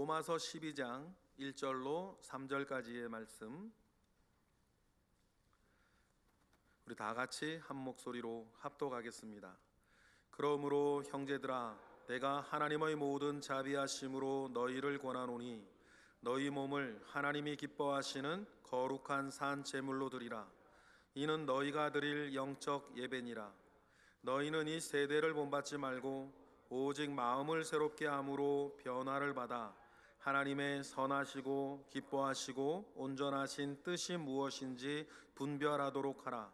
로마서 12장 1절로 3절까지의 말씀, 우리 다 같이 한 목소리로 합독하겠습니다. 그러므로 형제들아, 내가 하나님의 모든 자비하심으로 너희를 권하노니 너희 몸을 하나님이 기뻐하시는 거룩한 산 제물로 드리라. 이는 너희가 드릴 영적 예배니라. 너희는 이 세대를 본받지 말고 오직 마음을 새롭게 함으로 변화를 받아 하나님의 선하시고 기뻐하시고 온전하신 뜻이 무엇인지 분별하도록 하라.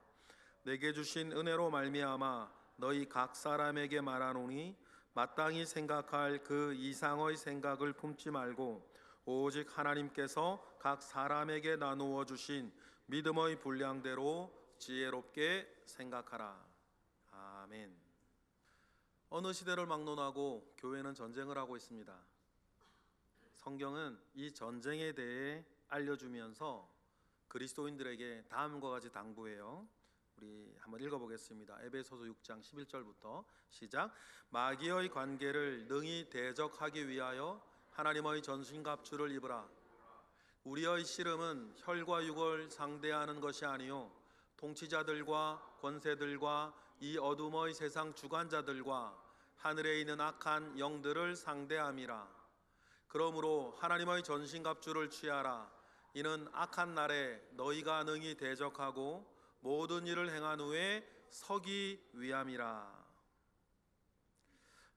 내게 주신 은혜로 말미암아 너희 각 사람에게 말하노니 마땅히 생각할 그 이상의 생각을 품지 말고 오직 하나님께서 각 사람에게 나누어 주신 믿음의 분량대로 지혜롭게 생각하라. 아멘. 어느 시대를 막론하고 교회는 전쟁을 하고 있습니다. 성경은 이 전쟁에 대해 알려주면서 그리스도인들에게 다음과 같이 당부해요. 우리 한번 읽어보겠습니다. 에베소서 6장 11절부터 시작. 마귀의 관계를 능히 대적하기 위하여 하나님의 전신갑주를 입으라. 우리의 씨름은 혈과 육을 상대하는 것이 아니요 통치자들과 권세들과 이 어둠의 세상 주관자들과 하늘에 있는 악한 영들을 상대함이라. 그러므로 하나님의 전신갑주를 취하라. 이는 악한 날에 너희가 능히 대적하고 모든 일을 행한 후에 서기 위함이라.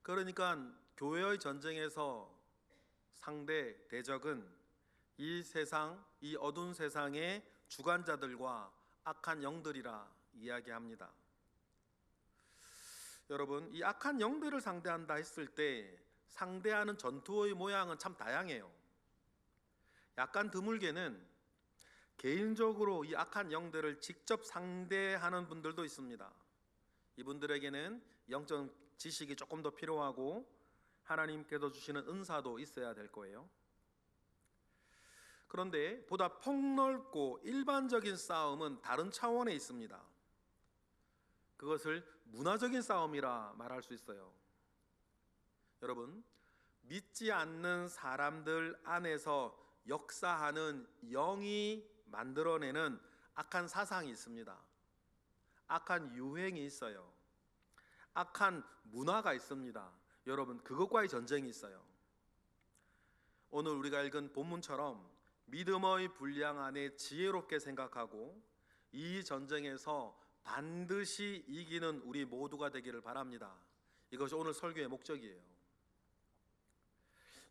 그러니까 교회의 전쟁에서 상대 대적은 이 세상, 이 어두운 세상의 주관자들과 악한 영들이라 이야기합니다. 여러분, 이 악한 영들을 상대한다 했을 때 상대하는 전투의 모양은 참 다양해요. 약간 드물게는 개인적으로 이 악한 영들을 직접 상대하는 분들도 있습니다. 이분들에게는 영적 지식이 조금 더 필요하고 하나님께서 주시는 은사도 있어야 될 거예요. 그런데 보다 폭넓고 일반적인 싸움은 다른 차원에 있습니다. 그것을 문화적인 싸움이라 말할 수 있어요. 여러분, 믿지 않는 사람들 안에서 역사하는 영이 만들어내는 악한 사상이 있습니다. 악한 유행이 있어요. 악한 문화가 있습니다. 여러분, 그것과의 전쟁이 있어요. 오늘 우리가 읽은 본문처럼 믿음의 분량 안에 지혜롭게 생각하고 이 전쟁에서 반드시 이기는 우리 모두가 되기를 바랍니다. 이것이 오늘 설교의 목적이에요.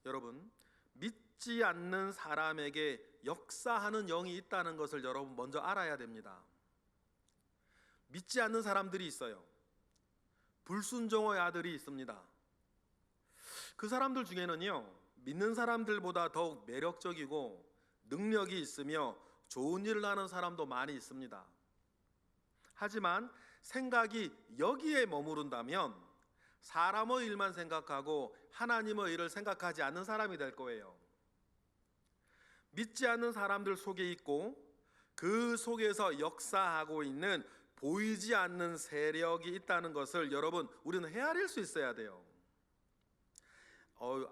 여러분, 믿지 않는 사람에게 역사하는 영이 있다는 것을 여러분 먼저 알아야 됩니다. 믿지 않는 사람들이 있어요. 불순종의 아들이 있습니다. 그 사람들 중에는요, 믿는 사람들보다 더욱 매력적이고 능력이 있으며 좋은 일을 하는 사람도 많이 있습니다. 하지만 생각이 여기에 머무른다면 사람의 일만 생각하고 하나님의 일을 생각하지 않는 사람이 될 거예요. 믿지 않는 사람들 속에 있고 그 속에서 역사하고 있는 보이지 않는 세력이 있다는 것을 여러분, 우리는 헤아릴 수 있어야 돼요.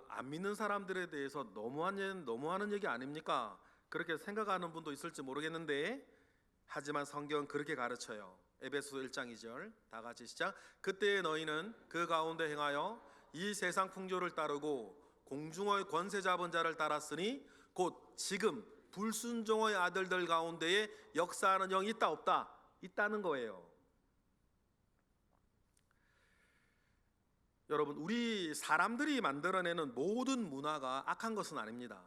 안 믿는 사람들에 대해서 너무하는 얘기 아닙니까? 그렇게 생각하는 분도 있을지 모르겠는데, 하지만 성경은 그렇게 가르쳐요. 에베소서 1장 2절 다 같이 시작. 그때에 너희는 그 가운데 행하여 이 세상 풍조를 따르고 공중의 권세 잡은 자를 따랐으니 곧 지금 불순종의 아들들 가운데에 역사하는 영이 있다 없다? 있다는 거예요. 여러분, 우리 사람들이 만들어내는 모든 문화가 악한 것은 아닙니다.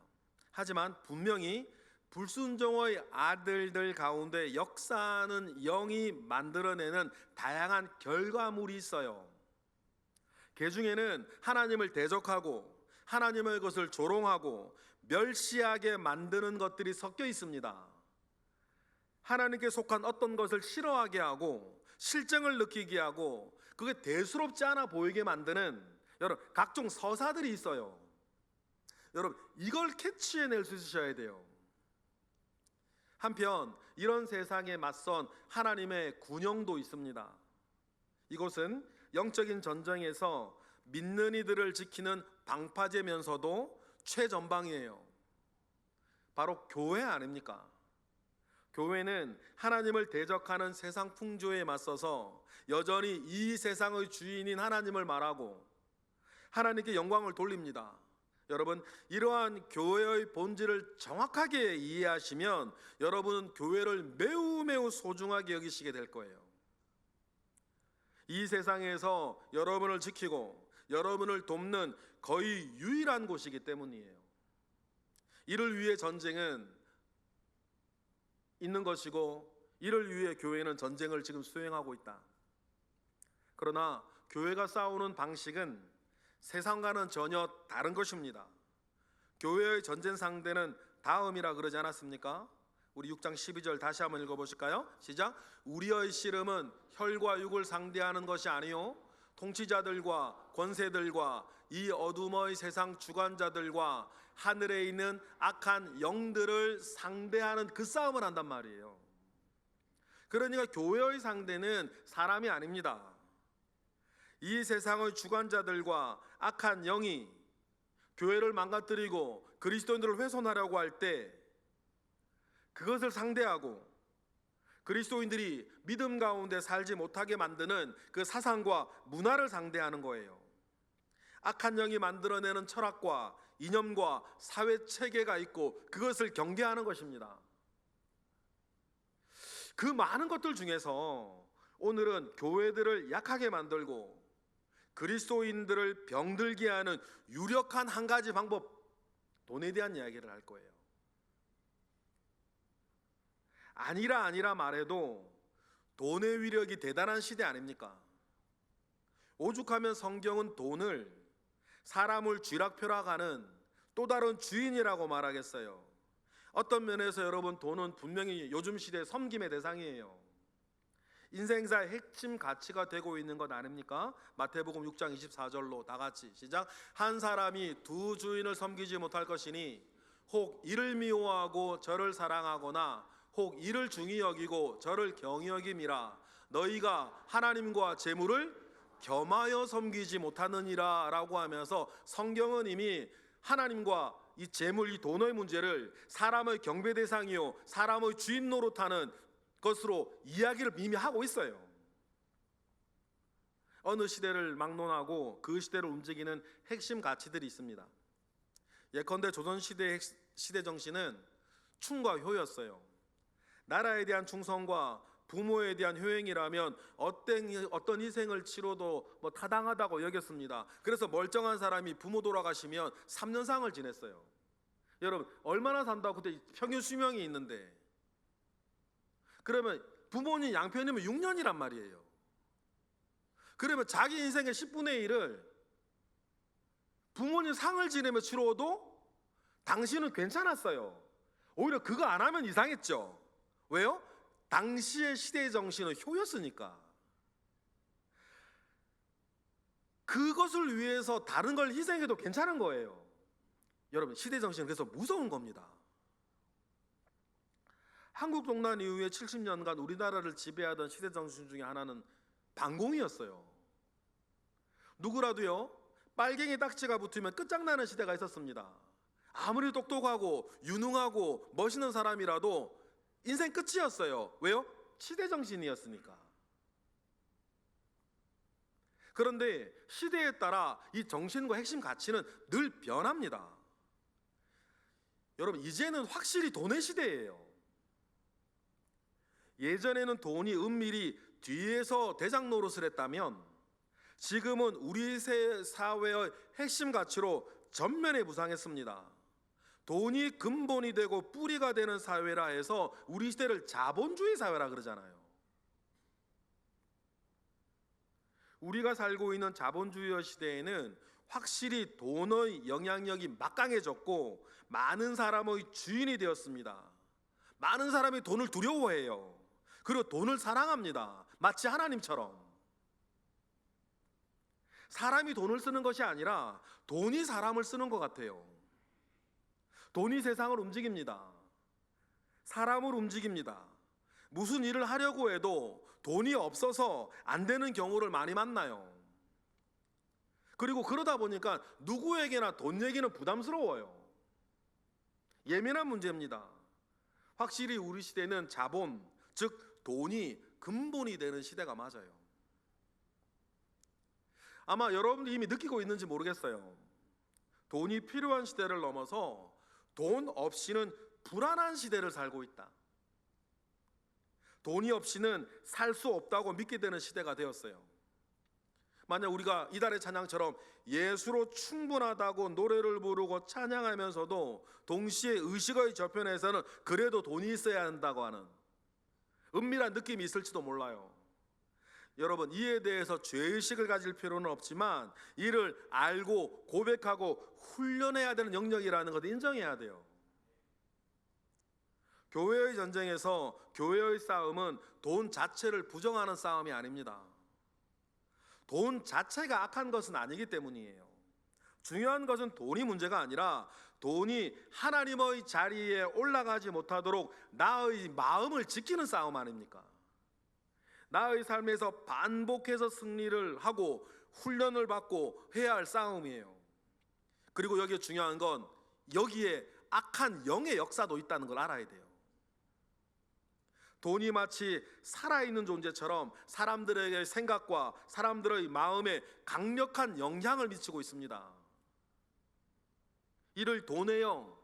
하지만 분명히 불순종의 아들들 가운데 역사하는 영이 만들어내는 다양한 결과물이 있어요. 그 중에는 하나님을 대적하고 하나님의 것을 조롱하고 멸시하게 만드는 것들이 섞여 있습니다. 하나님께 속한 어떤 것을 싫어하게 하고 실정을 느끼게 하고 그게 대수롭지 않아 보이게 만드는 여러분 각종 서사들이 있어요. 여러분, 이걸 캐치해낼 수 있으셔야 돼요. 한편 이런 세상에 맞선 하나님의 군영도 있습니다. 이곳은 영적인 전쟁에서 믿는 이들을 지키는 방파제면서도 최전방이에요. 바로 교회 아닙니까? 교회는 하나님을 대적하는 세상 풍조에 맞서서 여전히 이 세상의 주인인 하나님을 말하고 하나님께 영광을 돌립니다. 여러분, 이러한 교회의 본질을 정확하게 이해하시면 여러분은 교회를 매우 소중하게 여기시게 될 거예요. 이 세상에서 여러분을 지키고 여러분을 돕는 거의 유일한 곳이기 때문이에요. 이를 위해 전쟁은 있는 것이고 이를 위해 교회는 전쟁을 지금 수행하고 있다. 그러나 교회가 싸우는 방식은 세상과는 전혀 다른 것입니다. 교회의 전쟁 상대는 다음이라 그러지 않았습니까? 우리 6장 12절 다시 한번 읽어보실까요? 시작. 우리의 씨름은 혈과 육을 상대하는 것이 아니요 통치자들과 권세들과 이 어둠의 세상 주관자들과 하늘에 있는 악한 영들을 상대하는 그 싸움을 한단 말이에요. 그러니까 교회의 상대는 사람이 아닙니다. 이 세상의 주관자들과 악한 영이 교회를 망가뜨리고 그리스도인들을 훼손하려고 할 때 그것을 상대하고 그리스도인들이 믿음 가운데 살지 못하게 만드는 그 사상과 문화를 상대하는 거예요. 악한 영이 만들어내는 철학과 이념과 사회 체계가 있고 그것을 경계하는 것입니다. 그 많은 것들 중에서 오늘은 교회들을 약하게 만들고 그리스도인들을 병들게 하는 유력한 한 가지 방법, 돈에 대한 이야기를 할 거예요. 아니라 말해도 돈의 위력이 대단한 시대 아닙니까? 오죽하면 성경은 돈을 사람을 쥐락펴락하는 또 다른 주인이라고 말하겠어요. 어떤 면에서 여러분, 돈은 분명히 요즘 시대의 섬김의 대상이에요. 인생사의 핵심 가치가 되고 있는 것 아닙니까? 마태복음 6장 24절로 다 같이 시작. 한 사람이 두 주인을 섬기지 못할 것이니 혹 이를 미워하고 저를 사랑하거나 혹 이를 중히 여기고 저를 경히 여김이라. 너희가 하나님과 재물을 겸하여 섬기지 못하느니라 라고 하면서 성경은 이미 하나님과 이 재물, 이 돈의 문제를 사람의 경배 대상이요 사람의 주인 노릇하는 것으로 이야기를 이미 하고 있어요. 어느 시대를 막론하고 그 시대를 움직이는 핵심 가치들이 있습니다. 예컨대 조선시대의 시대 정신은 충과 효였어요. 나라에 대한 충성과 부모에 대한 효행이라면 어떤 희생을 치러도 타당하다고 여겼습니다. 그래서 멀쩡한 사람이 부모 돌아가시면 3년상을 지냈어요. 여러분, 얼마나 산다고 그때 평균 수명이 있는데, 그러면 부모님 양편이면 6년이란 말이에요. 그러면 자기 인생의 10분의 1을 부모님 상을 지내며 치러도 당시는 괜찮았어요. 오히려 그거 안 하면 이상했죠. 왜요? 당시의 시대의 정신은 효였으니까. 그것을 위해서 다른 걸 희생해도 괜찮은 거예요. 여러분, 시대 정신은 그래서 무서운 겁니다. 한국 동란 이후에 70년간 우리나라를 지배하던 시대 정신 중에 하나는 반공이었어요. 누구라도요, 빨갱이 딱지가 붙으면 끝장나는 시대가 있었습니다. 아무리 똑똑하고 유능하고 멋있는 사람이라도 인생 끝이었어요. 왜요? 시대 정신이었으니까. 그런데 시대에 따라 이 정신과 핵심 가치는 늘 변합니다. 여러분, 이제는 확실히 돈의 시대예요. 예전에는 돈이 은밀히 뒤에서 대장 노릇을 했다면 지금은 우리 사회의 핵심 가치로 전면에 부상했습니다. 돈이 근본이 되고 뿌리가 되는 사회라 해서 우리 시대를 자본주의 사회라 그러잖아요. 우리가 살고 있는 자본주의 시대에는 확실히 돈의 영향력이 막강해졌고 많은 사람의 주인이 되었습니다. 많은 사람이 돈을 두려워해요. 그리고 돈을 사랑합니다. 마치 하나님처럼. 사람이 돈을 쓰는 것이 아니라 돈이 사람을 쓰는 것 같아요. 돈이 세상을 움직입니다. 사람을 움직입니다. 무슨 일을 하려고 해도 돈이 없어서 안 되는 경우를 많이 만나요. 그리고 그러다 보니까 누구에게나 돈 얘기는 부담스러워요. 예민한 문제입니다. 확실히 우리 시대는 자본, 즉 돈이 근본이 되는 시대가 맞아요. 아마 여러분들이 이미 느끼고 있는지 모르겠어요. 돈이 필요한 시대를 넘어서 돈 없이는 불안한 시대를 살고 있다. 돈이 없이는 살 수 없다고 믿게 되는 시대가 되었어요. 만약 우리가 이달의 찬양처럼 예수로 충분하다고 노래를 부르고 찬양하면서도 동시에 의식의 저편에서는 그래도 돈이 있어야 한다고 하는 은밀한 느낌이 있을지도 몰라요. 여러분, 이에 대해서 죄의식을 가질 필요는 없지만 이를 알고 고백하고 훈련해야 되는 영역이라는 것을 인정해야 돼요. 교회의 전쟁에서 교회의 싸움은 돈 자체를 부정하는 싸움이 아닙니다. 돈 자체가 악한 것은 아니기 때문이에요. 중요한 것은 돈이 문제가 아니라 돈이 하나님의 자리에 올라가지 못하도록 나의 마음을 지키는 싸움 아닙니까? 나의 삶에서 반복해서 승리를 하고 훈련을 받고 해야 할 싸움이에요. 그리고 여기에 중요한 건 여기에 악한 영의 역사도 있다는 걸 알아야 돼요. 돈이 마치 살아있는 존재처럼 사람들의 생각과 사람들의 마음에 강력한 영향을 미치고 있습니다. 이를 돈의 영,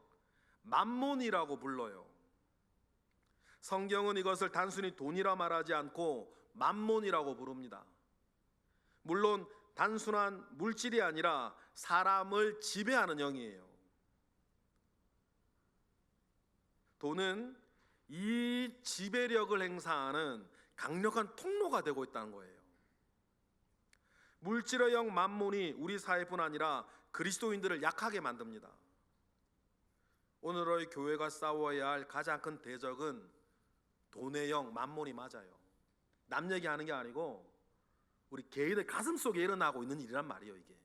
맘몬이라고 불러요. 성경은 이것을 단순히 돈이라 말하지 않고 맘몬이라고 부릅니다. 물론 단순한 물질이 아니라 사람을 지배하는 영이에요. 돈은 이 지배력을 행사하는 강력한 통로가 되고 있다는 거예요. 물질의 영 맘몬이 우리 사회뿐 아니라 그리스도인들을 약하게 만듭니다. 오늘의 교회가 싸워야 할 가장 큰 대적은 돈의 영 맘몬이 맞아요. 남 얘기하는 게 아니고 우리 개인의 가슴 속에 일어나고 있는 일이란 말이에요. 이게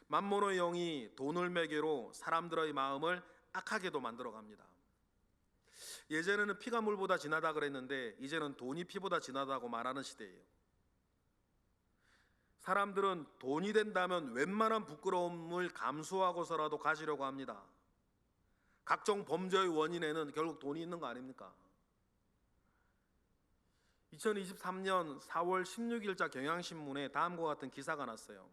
맘몬의 영이 돈을 매개로 사람들의 마음을 악하게도 만들어 갑니다. 예전에는 피가 물보다 진하다 그랬는데 이제는 돈이 피보다 진하다고 말하는 시대예요. 사람들은 돈이 된다면 웬만한 부끄러움을 감수하고서라도 가지려고 합니다. 각종 범죄의 원인에는 결국 돈이 있는 거 아닙니까? 2023년 4월 16일자 경향신문에 다음과 같은 기사가 났어요.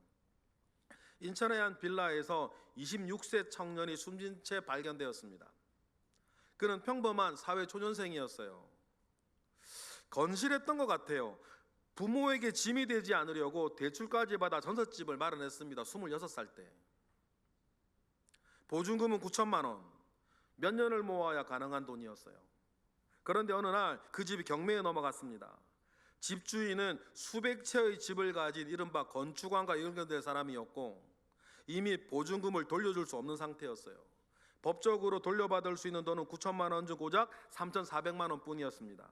인천의 한 빌라에서 26세 청년이 숨진 채 발견되었습니다. 그는 평범한 사회 초년생이었어요. 건실했던 것 같아요. 부모에게 짐이 되지 않으려고 대출까지 받아 전셋집을 마련했습니다. 26살 때. 보증금은 9천만 원. 몇 년을 모아야 가능한 돈이었어요. 그런데 어느 날 그 집이 경매에 넘어갔습니다. 집주인은 수백 채의 집을 가진 이른바 건축왕과 연결된 사람이었고 이미 보증금을 돌려줄 수 없는 상태였어요. 법적으로 돌려받을 수 있는 돈은 9천만 원 중 고작 3,400만 원 뿐이었습니다.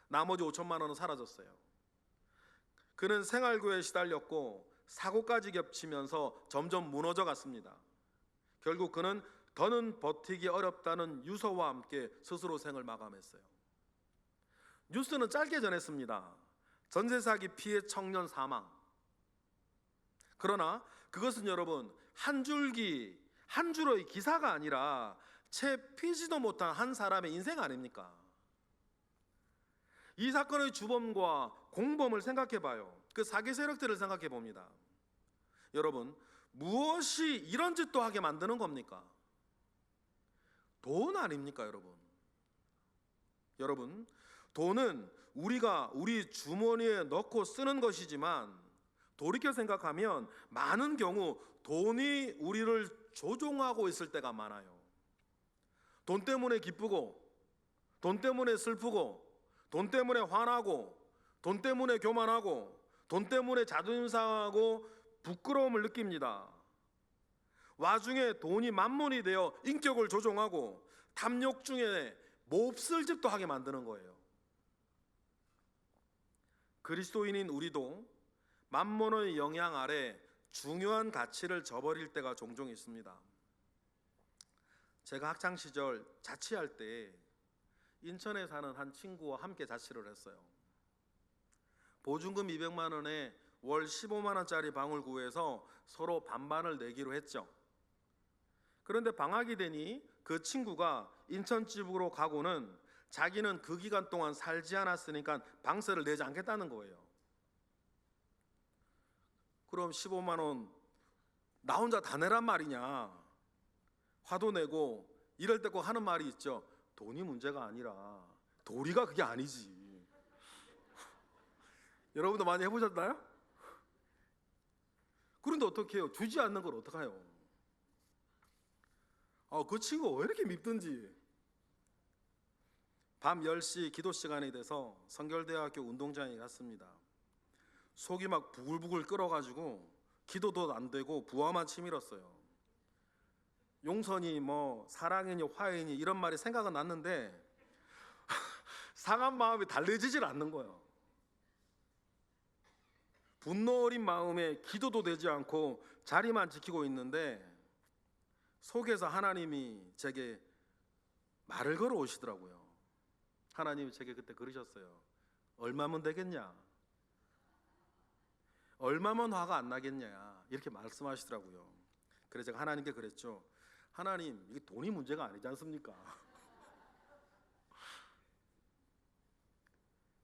나머지 5천만 원은 사라졌어요. 그는 생활고에 시달렸고 사고까지 겹치면서 점점 무너져 갔습니다. 결국 그는 더는 버티기 어렵다는 유서와 함께 스스로 생을 마감했어요. 뉴스는 짧게 전했습니다. 전세 사기 피해 청년 사망. 그러나 그것은 여러분 한 줄의 기사가 아니라 채 피지도 못한 한 사람의 인생 아닙니까? 이 사건의 주범과 공범을 생각해 봐요. 그 사기 세력들을 생각해 봅니다. 여러분, 무엇이 이런 짓도 하게 만드는 겁니까? 돈 아닙니까, 여러분? 여러분, 돈은 우리가 우리 주머니에 넣고 쓰는 것이지만 돌이켜 생각하면 많은 경우 돈이 우리를 조종하고 있을 때가 많아요. 돈 때문에 기쁘고, 돈 때문에 슬프고, 돈 때문에 화나고, 돈 때문에 교만하고, 돈 때문에 자존심 상하고 부끄러움을 느낍니다. 와중에 돈이 만몬이 되어 인격을 조종하고 탐욕 중에 몹쓸 짓도 하게 만드는 거예요. 그리스도인인 우리도 만몬의 영향 아래 중요한 가치를 저버릴 때가 종종 있습니다. 제가 학창 시절 자취할 때 인천에 사는 한 친구와 함께 자취를 했어요. 보증금 200만 원에 월 15만 원짜리 방을 구해서 서로 반반을 내기로 했죠. 그런데 방학이 되니 그 친구가 인천집으로 가고는 자기는 그 기간 동안 살지 않았으니까 방세를 내지 않겠다는 거예요. 그럼 15만 원 나 혼자 다 내란 말이냐? 화도 내고 이럴 때 꼭 하는 말이 있죠. 돈이 문제가 아니라 도리가 그게 아니지. 여러분도 많이 해보셨나요? 그런데 어떻게 해요? 주지 않는 걸 어떡해요? 그 친구가 왜 이렇게 밉든지. 밤 10시 기도 시간이 돼서 성결대학교 운동장에 갔습니다. 속이 막 부글부글 끓어가지고 기도도 안 되고 부화만 치밀었어요. 용서니 뭐 사랑이니 화해니 이런 말이 생각은 났는데 상한 마음이 달래지질 않는 거예요. 분노 어린 마음에 기도도 되지 않고 자리만 지키고 있는데 속에서 하나님이 제게 말을 걸어 오시더라고요. 하나님이 제게 그때 그러셨어요. 얼마면 되겠냐? 얼마면 화가 안 나겠냐? 이렇게 말씀하시더라고요. 그래서 제가 하나님께 그랬죠. 하나님, 이게 돈이 문제가 아니지 않습니까?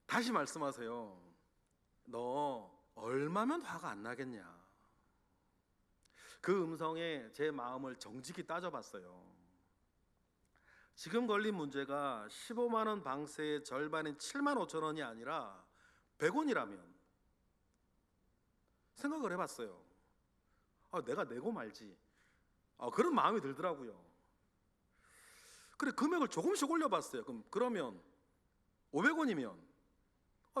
다시 말씀하세요. 너 얼마면 화가 안 나겠냐? 그 음성에 제 마음을 정직히 따져봤어요. 지금 걸린 문제가 15만 원 방세의 절반인 7만 5천 원이 아니라 100원이라면 생각을 해봤어요. 내가 내고 말지. 그런 마음이 들더라고요. 그래 금액을 조금씩 올려봤어요. 그러면 500원이면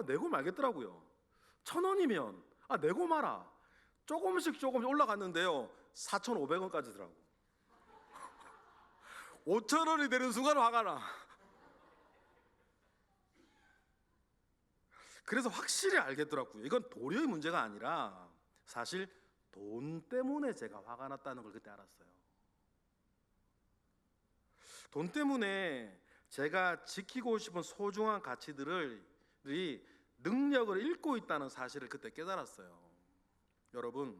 내고 말겠더라고요. 1,000원이면 내고 마라. 조금씩 올라갔는데요. 4,500원까지 더라고. 5,000원이 되는 순간 화가 나. 그래서 확실히 알겠더라고요. 이건 도리의 문제가 아니라 사실 돈 때문에 제가 화가 났다는 걸 그때 알았어요. 돈 때문에 제가 지키고 싶은 소중한 가치들이 능력을 잃고 있다는 사실을 그때 깨달았어요. 여러분,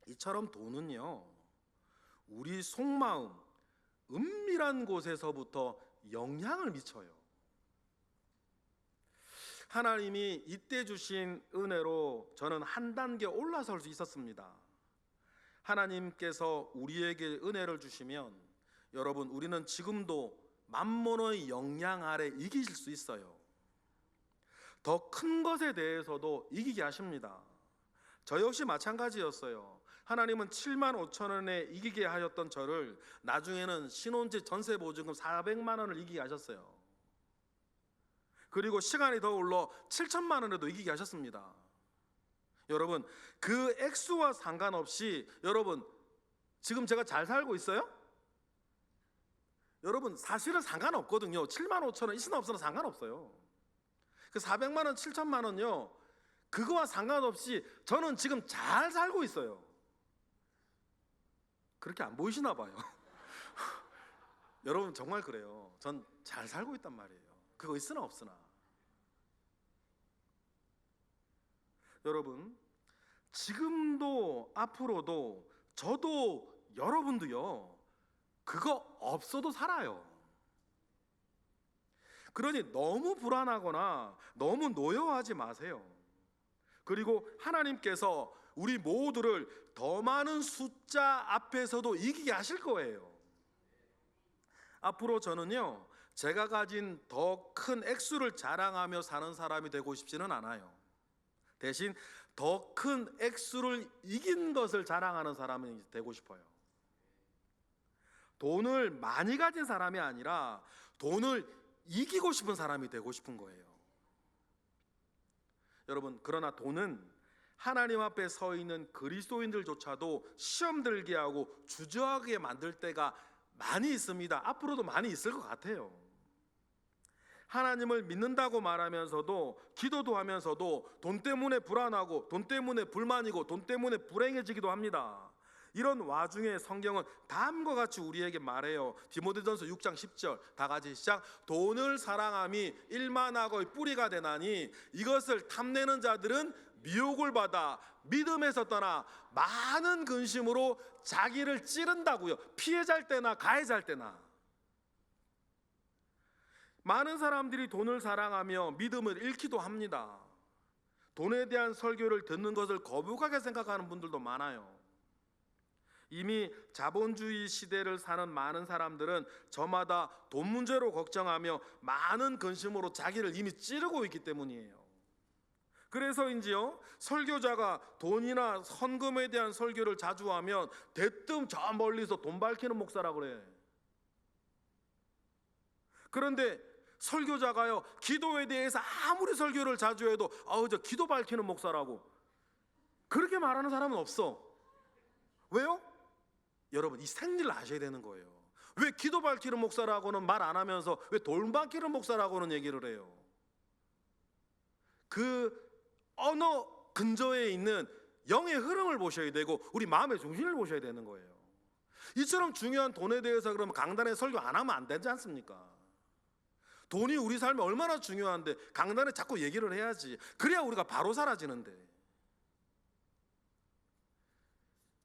이처럼 돈은요, 우리 속마음, 은밀한 곳에서부터 영향을 미쳐요. 하나님이 이때 주신 은혜로 저는 한 단계 올라설 수 있었습니다. 하나님께서 우리에게 은혜를 주시면 여러분, 우리는 지금도 만몬의 영향 아래 이기실 수 있어요. 더 큰 것에 대해서도 이기게 하십니다. 저 역시 마찬가지였어요. 하나님은 7만 5천 원에 이기게 하셨던 저를 나중에는 신혼집 전세보증금 400만 원을 이기게 하셨어요. 그리고 시간이 더 흘러 7천만 원에도 이기게 하셨습니다. 여러분, 그 액수와 상관없이 여러분 지금 제가 잘 살고 있어요? 여러분 사실은 상관없거든요. 7만 5천 원 있으나 없으나 상관없어요. 그 400만 원, 7천만 원요, 그거와 상관없이 저는 지금 잘 살고 있어요. 그렇게 안 보이시나 봐요. 여러분 정말 그래요. 전 잘 살고 있단 말이에요. 그거 있으나 없으나. 여러분, 지금도 앞으로도 저도 여러분도요, 그거 없어도 살아요. 그러니 너무 불안하거나 너무 노여워하지 마세요. 그리고 하나님께서 우리 모두를 더 많은 숫자 앞에서도 이기게 하실 거예요. 앞으로 저는요, 제가 가진 더 큰 액수를 자랑하며 사는 사람이 되고 싶지는 않아요. 대신 더 큰 액수를 이긴 것을 자랑하는 사람이 되고 싶어요. 돈을 많이 가진 사람이 아니라 돈을 이기고 싶은 사람이 되고 싶은 거예요. 여러분, 그러나 돈은 하나님 앞에 서 있는 그리스도인들조차도 시험 들게 하고 주저하게 만들 때가 많이 있습니다. 앞으로도 많이 있을 것 같아요. 하나님을 믿는다고 말하면서도, 기도도 하면서도 돈 때문에 불안하고 돈 때문에 불만이고 돈 때문에 불행해지기도 합니다. 이런 와중에 성경은 다음과 같이 우리에게 말해요. 디모데전서 6장 10절 다 같이 시작. 돈을 사랑함이 일만하고의 뿌리가 되나니 이것을 탐내는 자들은 미혹을 받아 믿음에서 떠나 많은 근심으로 자기를 찌른다고요. 피해자일 때나 가해자일 때나. 많은 사람들이 돈을 사랑하며 믿음을 잃기도 합니다. 돈에 대한 설교를 듣는 것을 거북하게 생각하는 분들도 많아요. 이미 자본주의 시대를 사는 많은 사람들은 저마다 돈 문제로 걱정하며 많은 근심으로 자기를 이미 찌르고 있기 때문이에요. 그래서인지요, 설교자가 돈이나 헌금에 대한 설교를 자주 하면 대뜸 저 멀리서 돈 밝히는 목사라고 그래. 그런데 설교자가요, 기도에 대해서 아무리 설교를 자주 해도 저 기도 밝히는 목사라고 그렇게 말하는 사람은 없어. 왜요? 여러분, 이 생리를 아셔야 되는 거예요. 왜 기도 밝히는 목사라고는 말 안 하면서 왜 돈 밝히는 목사라고는 얘기를 해요? 그 언어 근저에 있는 영의 흐름을 보셔야 되고 우리 마음의 중심을 보셔야 되는 거예요. 이처럼 중요한 돈에 대해서 그러면 강단에 설교 안 하면 안 되지 않습니까? 돈이 우리 삶에 얼마나 중요한데 강단에 자꾸 얘기를 해야지. 그래야 우리가 바로 사라지는데.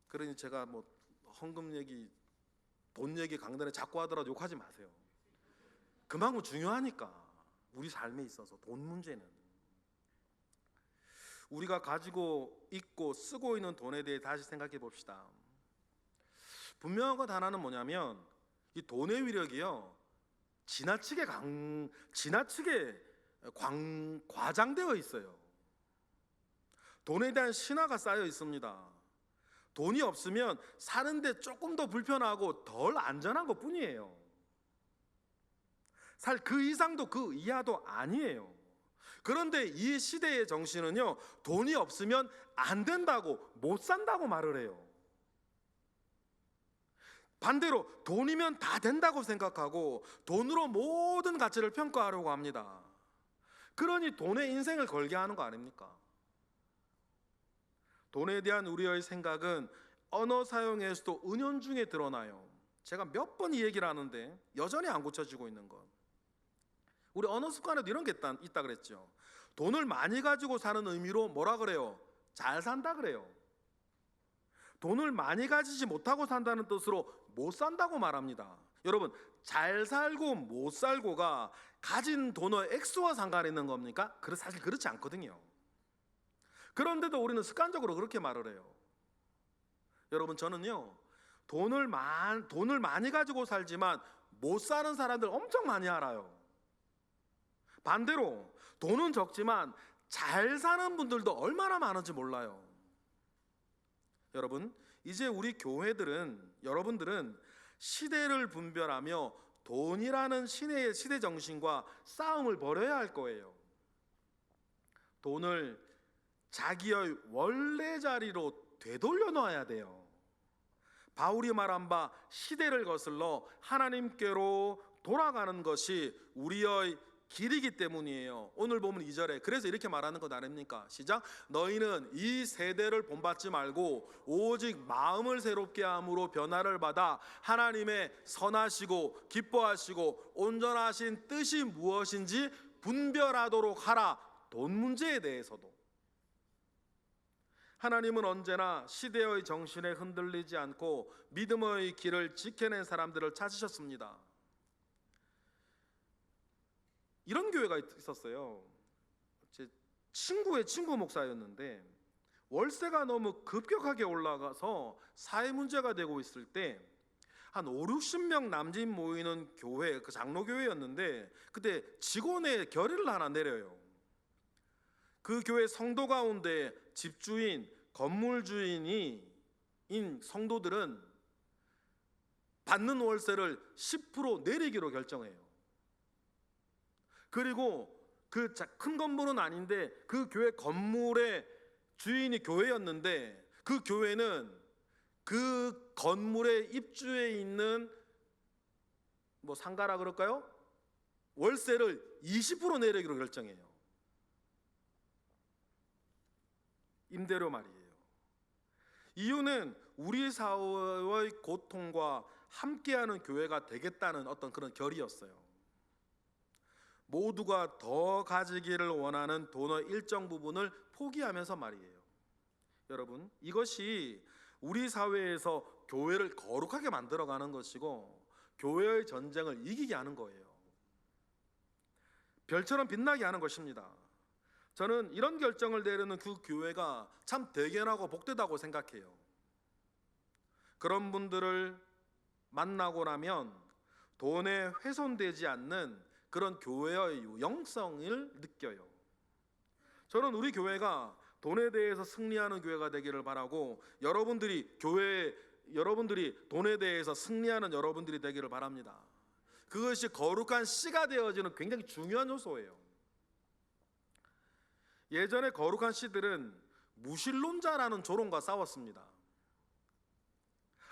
그러니 제가 뭐 헌금 얘기, 돈 얘기 강단에 자꾸 하더라도 욕하지 마세요. 그만큼 중요하니까 우리 삶에 있어서 돈 문제는. 우리가 가지고 있고 쓰고 있는 돈에 대해 다시 생각해 봅시다. 분명한 것 하나는 뭐냐면 이 돈의 위력이요, 지나치게 과장되어 있어요. 돈에 대한 신화가 쌓여 있습니다. 돈이 없으면 사는데 조금 더 불편하고 덜 안전한 것 뿐이에요. 그 이상도 그 이하도 아니에요. 그런데 이 시대의 정신은요, 돈이 없으면 안 된다고, 못 산다고 말을 해요. 반대로 돈이면 다 된다고 생각하고 돈으로 모든 가치를 평가하려고 합니다. 그러니 돈에 인생을 걸게 하는 거 아닙니까? 돈에 대한 우리의 생각은 언어 사용에서도 은연중에 드러나요. 제가 몇 번 이 얘기를 하는데 여전히 안 고쳐지고 있는 것. 우리 언어 습관에도 이런 게 있다 그랬죠. 돈을 많이 가지고 사는 의미로 뭐라 그래요? 잘 산다 그래요. 돈을 많이 가지지 못하고 산다는 뜻으로 못 산다고 말합니다. 여러분, 잘 살고 못 살고가 가진 돈의 액수와 상관이 있는 겁니까? 사실 그렇지 않거든요. 그런데도 우리는 습관적으로 그렇게 말을 해요. 여러분, 저는요, 돈을 많이 가지고 살지만 못 사는 사람들 엄청 많이 알아요. 반대로 돈은 적지만 잘 사는 분들도 얼마나 많은지 몰라요. 여러분, 이제 우리 여러분들은 시대를 분별하며 돈이라는 시대 정신과 싸움을 벌여야 할 거예요. 돈을 자기의 원래 자리로 되돌려 놔야 돼요. 바울이 말한 바 시대를 거슬러 하나님께로 돌아가는 것이 우리의 길이기 때문이에요. 오늘 보면 2절에 그래서 이렇게 말하는 것 아닙니까? 시작. 너희는 이 세대를 본받지 말고 오직 마음을 새롭게 함으로 변화를 받아 하나님의 선하시고 기뻐하시고 온전하신 뜻이 무엇인지 분별하도록 하라. 돈 문제에 대해서도 하나님은 언제나 시대의 정신에 흔들리지 않고 믿음의 길을 지켜낸 사람들을 찾으셨습니다. 이런 교회가 있었어요. 제 친구의 친구 목사였는데 월세가 너무 급격하게 올라가서 사회 문제가 되고 있을 때 한 5, 60명 남짓 모이는 교회, 그 장로교회였는데 그때 직원의 결의를 하나 내려요. 그 교회 성도 가운데 집주인, 건물 주인인 성도들은 받는 월세를 10% 내리기로 결정해요. 그리고 그 큰 건물은 아닌데 그 교회 건물의 주인이 교회였는데 그 교회는 그 건물의 입주에 있는 상가라 그럴까요? 월세를 20% 내리기로 결정해요. 임대료 말이에요. 이유는 우리 사회의 고통과 함께하는 교회가 되겠다는 어떤 그런 결의였어요. 모두가 더 가지기를 원하는 돈의 일정 부분을 포기하면서 말이에요. 여러분, 이것이 우리 사회에서 교회를 거룩하게 만들어가는 것이고 교회의 전쟁을 이기게 하는 거예요. 별처럼 빛나게 하는 것입니다. 저는 이런 결정을 내리는 그 교회가 참 대견하고 복되다고 생각해요. 그런 분들을 만나고 나면 돈에 훼손되지 않는 그런 교회의 영성을 느껴요. 저는 우리 교회가 돈에 대해서 승리하는 교회가 되기를 바라고 여러분들이 돈에 대해서 승리하는 여러분들이 되기를 바랍니다. 그것이 거룩한 씨가 되어지는 굉장히 중요한 요소예요. 예전에 거룩한 씨들은 무신론자라는 조롱과 싸웠습니다.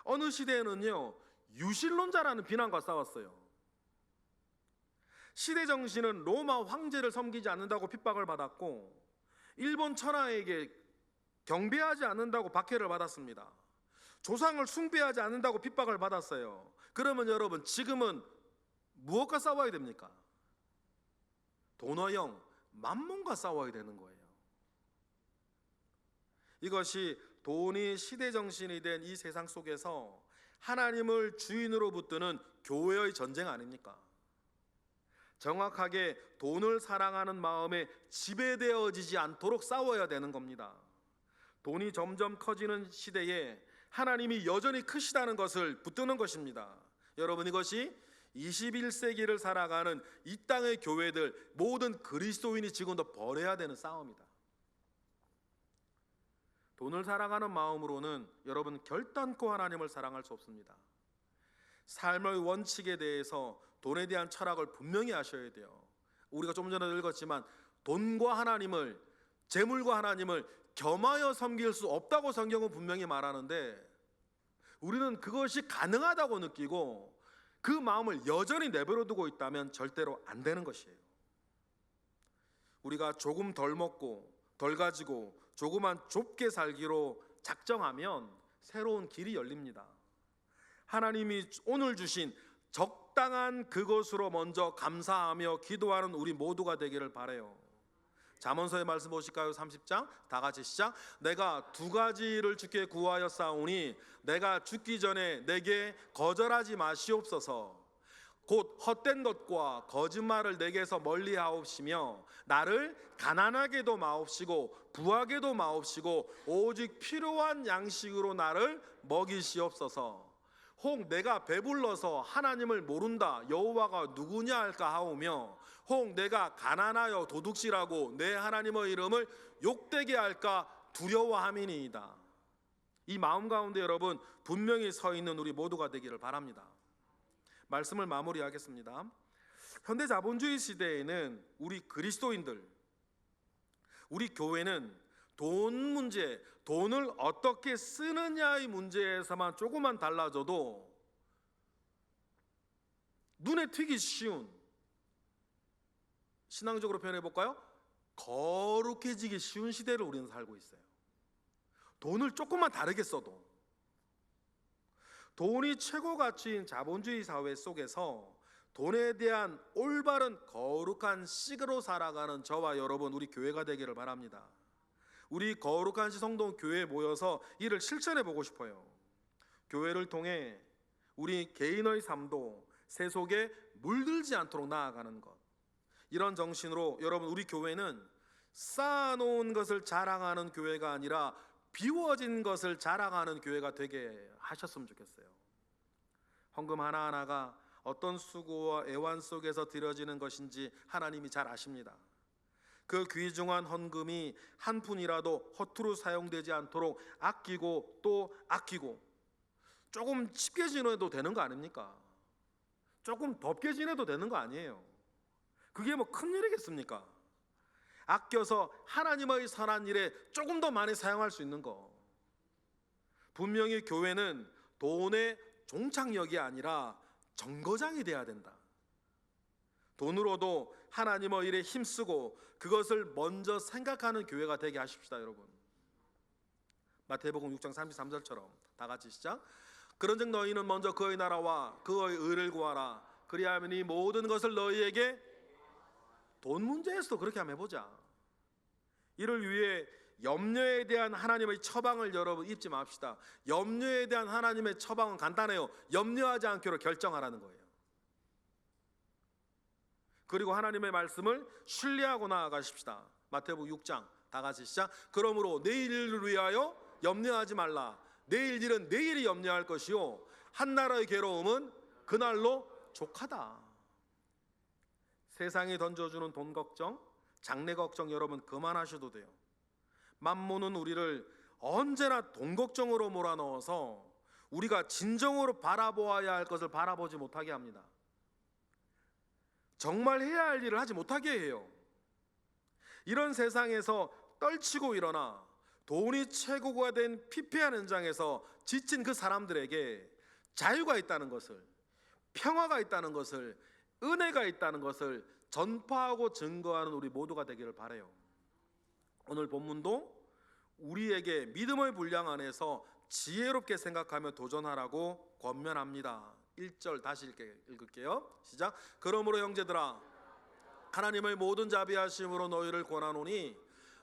어느 시대에는요, 유신론자라는 비난과 싸웠어요. 시대 정신은 로마 황제를 섬기지 않는다고 핍박을 받았고 일본 천황에게 경배하지 않는다고 박해를 받았습니다. 조상을 숭배하지 않는다고 핍박을 받았어요. 그러면 여러분, 지금은 무엇과 싸워야 됩니까? 돈어영, 만몬과 싸워야 되는 거예요. 이것이 돈이 시대 정신이 된 이 세상 속에서 하나님을 주인으로 붙드는 교회의 전쟁 아닙니까? 정확하게 돈을 사랑하는 마음에 지배되어지지 않도록 싸워야 되는 겁니다. 돈이 점점 커지는 시대에 하나님이 여전히 크시다는 것을 붙드는 것입니다. 여러분, 이것이 21세기를 살아가는 이 땅의 교회들 모든 그리스도인이 지금도 벌여야 되는 싸움이다. 돈을 사랑하는 마음으로는 여러분 결단코 하나님을 사랑할 수 없습니다. 삶의 원칙에 대해서 돈에 대한 철학을 분명히 하셔야 돼요. 우리가 좀 전에 읽었지만 돈과 하나님을, 재물과 하나님을 겸하여 섬길 수 없다고 성경은 분명히 말하는데 우리는 그것이 가능하다고 느끼고 그 마음을 여전히 내버려 두고 있다면 절대로 안 되는 것이에요. 우리가 조금 덜 먹고 덜 가지고 조금만 좁게 살기로 작정하면 새로운 길이 열립니다. 하나님이 오늘 주신 적당한 그것으로 먼저 감사하며 기도하는 우리 모두가 되기를 바라요. 잠언서의 말씀 보실까요? 30장 다 같이 시작. 내가 두 가지를 주께 구하였사오니 내가 죽기 전에 내게 거절하지 마시옵소서. 곧 헛된 것과 거짓말을 내게서 멀리하옵시며 나를 가난하게도 마옵시고 부하게도 마옵시고 오직 필요한 양식으로 나를 먹이시옵소서. 혹 내가 배불러서 하나님을 모른다 여호와가 누구냐 할까 하오며 혹 내가 가난하여 도둑질하고 내 하나님의 이름을 욕되게 할까 두려워함이니이다. 이 마음 가운데 여러분 분명히 서 있는 우리 모두가 되기를 바랍니다. 말씀을 마무리하겠습니다. 현대 자본주의 시대에는 우리 그리스도인들, 우리 교회는 돈 문제, 돈을 어떻게 쓰느냐의 문제에서만 조금만 달라져도 눈에 튀기 쉬운, 신앙적으로 표현해 볼까요? 거룩해지기 쉬운 시대를 우리는 살고 있어요. 돈을 조금만 다르게 써도 돈이 최고 가치인 자본주의 사회 속에서 돈에 대한 올바른 거룩한 식으로 살아가는 저와 여러분 우리 교회가 되기를 바랍니다. 우리 거룩한 시 성도 교회에 모여서 이를 실천해 보고 싶어요. 교회를 통해 우리 개인의 삶도 세속에 물들지 않도록 나아가는 것, 이런 정신으로 여러분 우리 교회는 쌓아놓은 것을 자랑하는 교회가 아니라 비워진 것을 자랑하는 교회가 되게 하셨으면 좋겠어요. 헌금 하나하나가 어떤 수고와 애완 속에서 드려지는 것인지 하나님이 잘 아십니다. 그 귀중한 헌금이 한 푼이라도 허투루 사용되지 않도록 아끼고 또 아끼고, 조금 춥게 지내도 되는 거 아닙니까? 조금 덥게 지내도 되는 거 아니에요. 그게 뭐 큰일이겠습니까? 아껴서 하나님의 선한 일에 조금 더 많이 사용할 수 있는 거. 분명히 교회는 돈의 종착역이 아니라 정거장이 돼야 된다. 돈으로도 하나님의 일에 힘쓰고 그것을 먼저 생각하는 교회가 되게 하십시다, 여러분. 마태복음 6장 33절처럼 다 같이 시작. 그런즉 너희는 먼저 그의 나라와 그의 의를 구하라. 그리하면 이 모든 것을 너희에게, 돈 문제에서도 그렇게 한번 해보자. 이를 위해 염려에 대한 하나님의 처방을 여러분 잊지 맙시다. 염려에 대한 하나님의 처방은 간단해요. 염려하지 않기로 결정하라는 거예요. 그리고 하나님의 말씀을 신뢰하고 나아가십시다. 마태복음 6장 다 같이 시작. 그러므로 내일을 위하여 염려하지 말라. 내일 일은 내일이 염려할 것이요 한나라의 괴로움은 그날로 족하다. 세상이 던져주는 돈 걱정, 장래 걱정 여러분 그만하셔도 돼요. 만몬은 우리를 언제나 돈 걱정으로 몰아넣어서 우리가 진정으로 바라보아야 할 것을 바라보지 못하게 합니다. 정말 해야 할 일을 하지 못하게 해요. 이런 세상에서 떨치고 일어나 돈이 최고가 된 피폐한 현장에서 지친 그 사람들에게 자유가 있다는 것을, 평화가 있다는 것을, 은혜가 있다는 것을 전파하고 증거하는 우리 모두가 되기를 바라요. 오늘 본문도 우리에게 믿음의 분량 안에서 지혜롭게 생각하며 도전하라고 권면합니다. 1절 다시 읽을게요. 시작. 그러므로 형제들아 하나님의 모든 자비하심으로 너희를 권하노니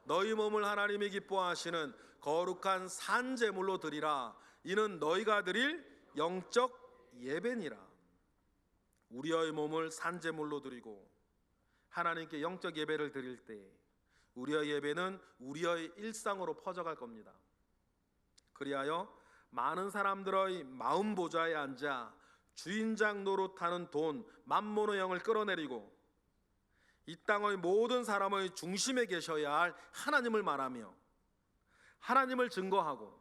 너희 몸을 하나님이 기뻐하시는 거룩한 산 제물로 드리라. 이는 너희가 드릴 영적 예배니라. 우리의 몸을 산 제물로 드리고 하나님께 영적 예배를 드릴 때 우리의 예배는 우리의 일상으로 퍼져갈 겁니다. 그리하여 많은 사람들의 마음 보좌에 앉아 주인장 노릇하는 돈 만몬의 영을 끌어내리고 이 땅의 모든 사람의 중심에 계셔야 할 하나님을 말하며 하나님을 증거하고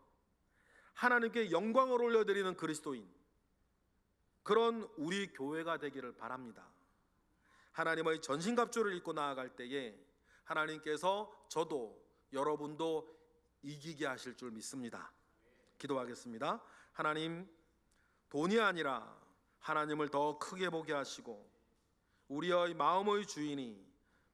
하나님께 영광을 올려드리는 그리스도인, 그런 우리 교회가 되기를 바랍니다. 하나님의 전신갑주를 입고 나아갈 때에 하나님께서 저도 여러분도 이기게 하실 줄 믿습니다. 기도하겠습니다. 하나님, 돈이 아니라 하나님을 더 크게 보게 하시고 우리의 마음의 주인이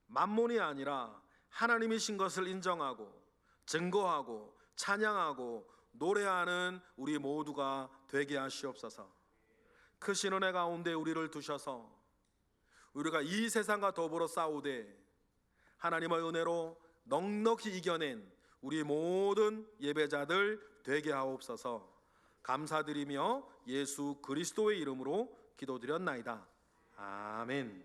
만몬이 아니라 하나님이신 것을 인정하고 증거하고 찬양하고 노래하는 우리 모두가 되게 하시옵소서. 크신 은혜 가운데 우리를 두셔서 우리가 이 세상과 더불어 싸우되 하나님의 은혜로 넉넉히 이겨낸 우리 모든 예배자들 되게 하옵소서. 감사드리며 예수 그리스도의 이름으로 기도드렸나이다. 아멘.